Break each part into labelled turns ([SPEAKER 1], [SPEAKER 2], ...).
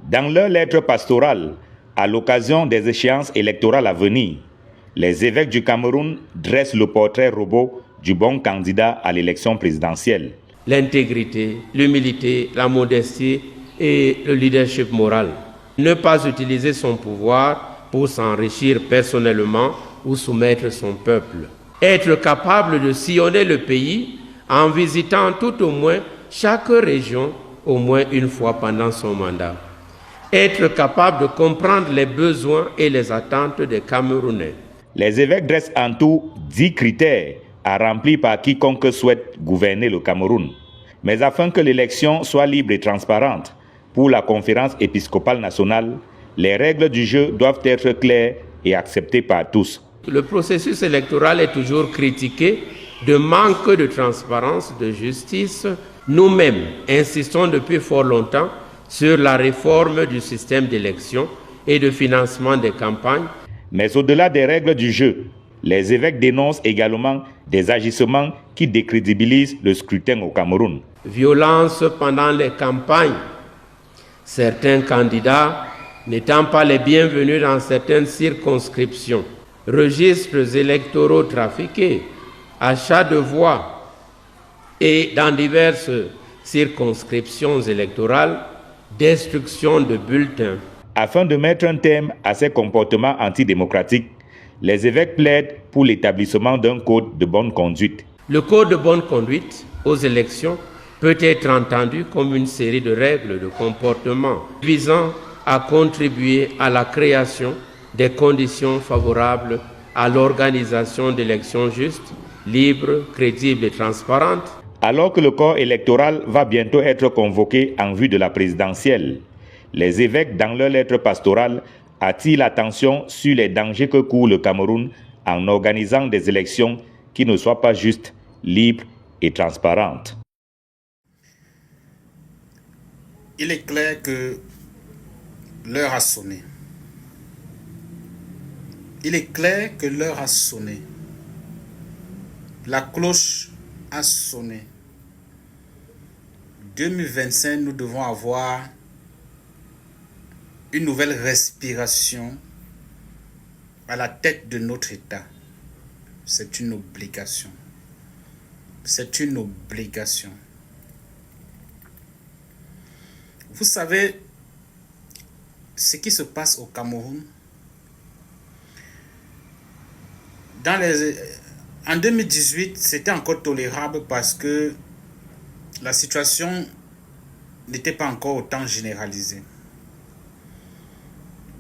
[SPEAKER 1] Dans leur lettre pastorale, à l'occasion des échéances électorales à venir, les évêques du Cameroun dressent le portrait robot du bon candidat à l'élection présidentielle.
[SPEAKER 2] L'intégrité, l'humilité, la modestie et le leadership moral. Ne pas utiliser son pouvoir pour s'enrichir personnellement ou soumettre son peuple. Être capable de sillonner le pays en visitant tout au moins chaque région au moins une fois pendant son mandat. Être capable de comprendre les besoins et les attentes des Camerounais.
[SPEAKER 1] Les évêques dressent en tout 10 critères à remplir par quiconque souhaite gouverner le Cameroun. Mais afin que l'élection soit libre et transparente, pour la conférence épiscopale nationale, les règles du jeu doivent être claires et acceptées par tous.
[SPEAKER 2] Le processus électoral est toujours critiqué de manque de transparence, de justice. Nous-mêmes insistons depuis fort longtemps sur la réforme du système d'élection et de financement des campagnes.
[SPEAKER 1] Mais au-delà des règles du jeu, les évêques dénoncent également des agissements qui décrédibilisent le scrutin au Cameroun.
[SPEAKER 2] Violence pendant les campagnes. Certains candidats n'étant pas les bienvenus dans certaines circonscriptions. Registres électoraux trafiqués, achats de voix et dans diverses circonscriptions électorales, destruction de bulletins.
[SPEAKER 1] Afin de mettre un terme à ces comportements antidémocratiques, les évêques plaident pour l'établissement d'un code de bonne conduite.
[SPEAKER 2] Le code de bonne conduite aux élections peut être entendu comme une série de règles de comportement visant à contribuer à la création des conditions favorables à l'organisation d'élections justes, libres, crédibles et transparentes.
[SPEAKER 1] Alors que le corps électoral va bientôt être convoqué en vue de la présidentielle, les évêques, dans leur lettre pastorale, attirent l'attention sur les dangers que court le Cameroun en organisant des élections qui ne soient pas justes, libres et transparentes.
[SPEAKER 3] Il est clair que l'heure a sonné. Il est clair que l'heure a sonné. La cloche a sonné. 2025, nous devons avoir une nouvelle respiration à la tête de notre État. C'est une obligation. C'est une obligation. Vous savez ce qui se passe au Cameroun? En 2018, c'était encore tolérable parce que la situation n'était pas encore autant généralisée.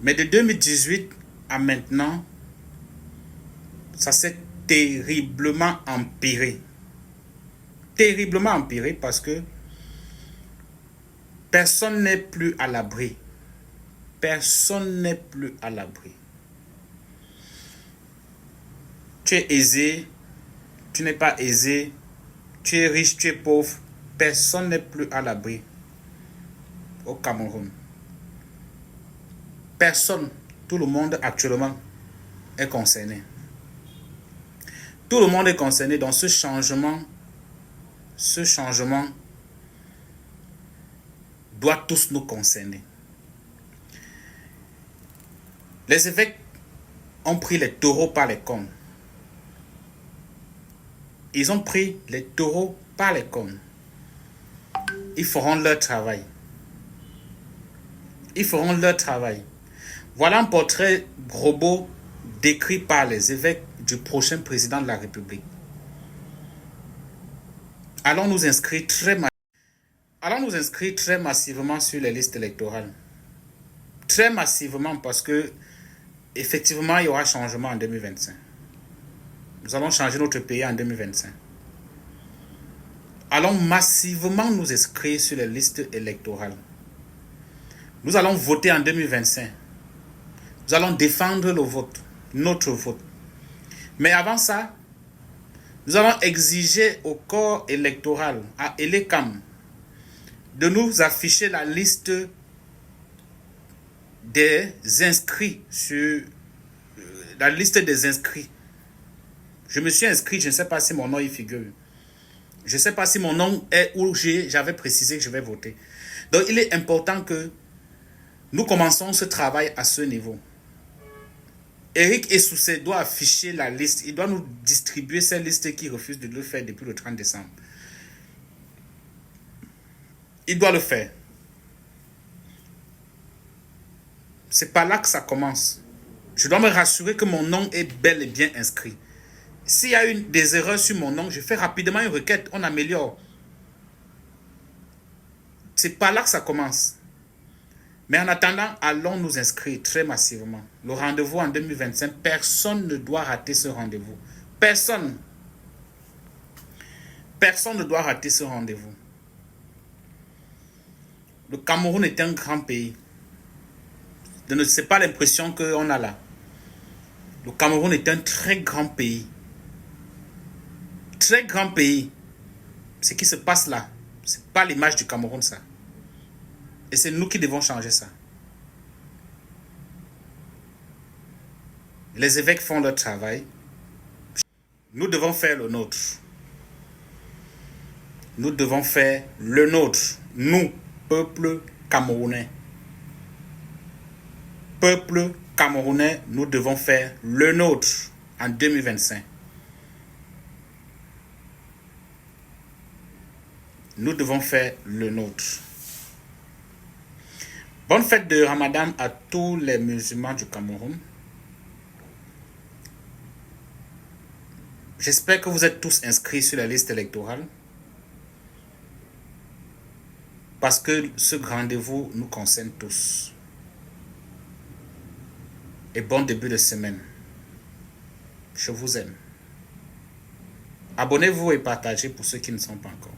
[SPEAKER 3] Mais de 2018 à maintenant, ça s'est terriblement empiré. Terriblement empiré parce que personne n'est plus à l'abri. Personne n'est plus à l'abri. Tu es aisé, tu n'es pas aisé, tu es riche, tu es pauvre. Personne n'est plus à l'abri au Cameroun. Personne, tout le monde actuellement est concerné. Tout le monde est concerné dans ce changement. Ce changement doit tous nous concerner. Les évêques ont pris les taureaux par les cornes. Ils ont pris les taureaux par les cornes. Ils feront leur travail. Ils feront leur travail. Voilà un portrait robot décrit par les évêques du prochain président de la République. Allons nous inscrire très massivement sur les listes électorales. Très massivement parce que effectivement, il y aura changement en 2025. Nous allons changer notre pays en 2025. Allons massivement nous inscrire sur les listes électorales. Nous allons voter en 2025. Nous allons défendre le vote, notre vote. Mais avant ça, nous allons exiger au corps électoral, à Elecam, de nous afficher la liste des inscrits sur la liste des inscrits. Je me suis inscrit, je ne sais pas si mon nom y figure. Je ne sais pas si mon nom est où j'avais précisé que je vais voter. Donc il est important que Nous commençons ce travail à ce niveau. Eric Essoussé doit afficher la liste. Il doit nous distribuer ces listes qui refusent de le faire depuis le 30 décembre. Il doit le faire. C'est par là que ça commence. Je dois me rassurer que mon nom est bel et bien inscrit. S'il y a des erreurs sur mon nom, je fais rapidement une requête, on améliore. C'est par là que ça commence. Mais en attendant, allons nous inscrire très massivement. Le rendez-vous en 2025, personne ne doit rater ce rendez-vous. Personne. Personne ne doit rater ce rendez-vous. Le Cameroun est un grand pays. Ce n'est pas l'impression qu'on a là. Le Cameroun est un très grand pays. Très grand pays. Ce qui se passe là, ce n'est pas l'image du Cameroun, ça. Et c'est nous qui devons changer ça. Les évêques font leur travail. Nous devons faire le nôtre. Nous devons faire le nôtre. Nous, peuple camerounais. Peuple camerounais, nous devons faire le nôtre en 2025. Nous devons faire le nôtre. Bonne fête de Ramadan à tous les musulmans du Cameroun. J'espère que vous êtes tous inscrits sur la liste électorale. Parce que ce rendez-vous nous concerne tous. Et bon début de semaine. Je vous aime. Abonnez-vous et partagez pour ceux qui ne sont pas encore.